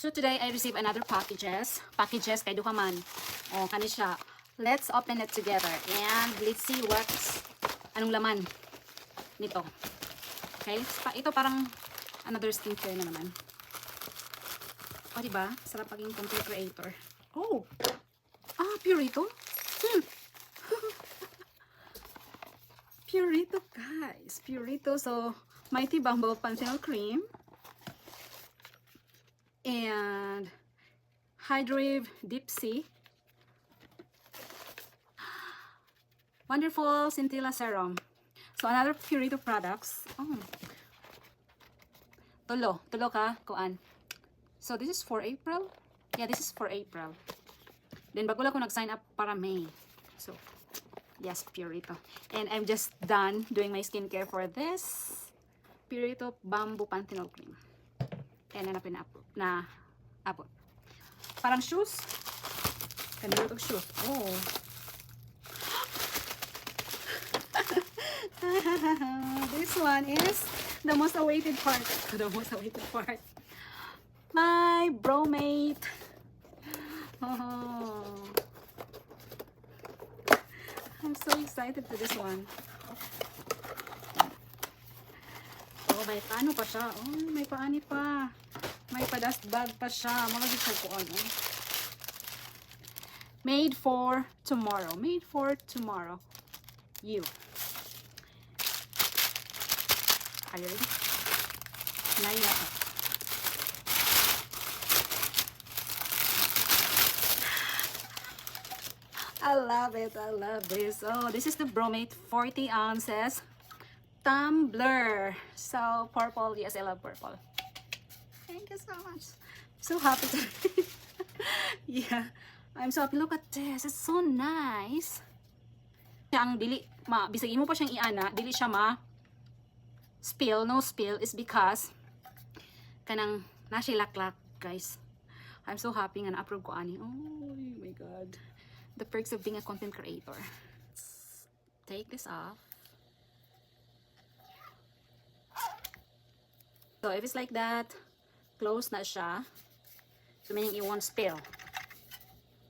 So today I received another packages kay duha man. Oh, kani siya. Let's open it together and let's see what's anong laman nito. Okay? Ito parang another skincare na naman. Oh, diba? Sarap maging content creator. Oh! Purito? Purito, guys. Purito. So, Mighty Bumble Panthenol Cream. And Hydrive Deep Sea. Wonderful Scintilla Serum. So, another Purito products. Tulo ka, kuan. So, this is for April. Yeah, this is for April. Then, bago lang ko nag-sign up para May. So, yes, Purito. And I'm just done doing my skincare for this Purito Bamboo Panthenol Cream. And hanapin na apple. Parang shoes. Kanina itong shoes. Oh. This one is the most awaited part. The most awaited part. My Bromate. Oh. I'm so excited for this one. Oh, may paano pa siya. Oh, may paani pa. May pa-dust bag pa siya. Mga gusto ko ano. Made for tomorrow. Made for tomorrow. You. Are you ready? Line up. I love it. I love this. Oh, this is the Bromate 40 ounces tumbler. So, purple. Yes, I love purple. Thank you so much. So happy to yeah, I'm so happy. Look at this. It's so nice. Ang dili bisag mo pa siyang iana, dili siya spill, no spill is because kanang nasilaklak, guys. I'm so happy nga na-approve ko ani. Oh my god. The perks of being a content creator. Let's take this off. So if it's like that, close na siya. So meaning it won't spill.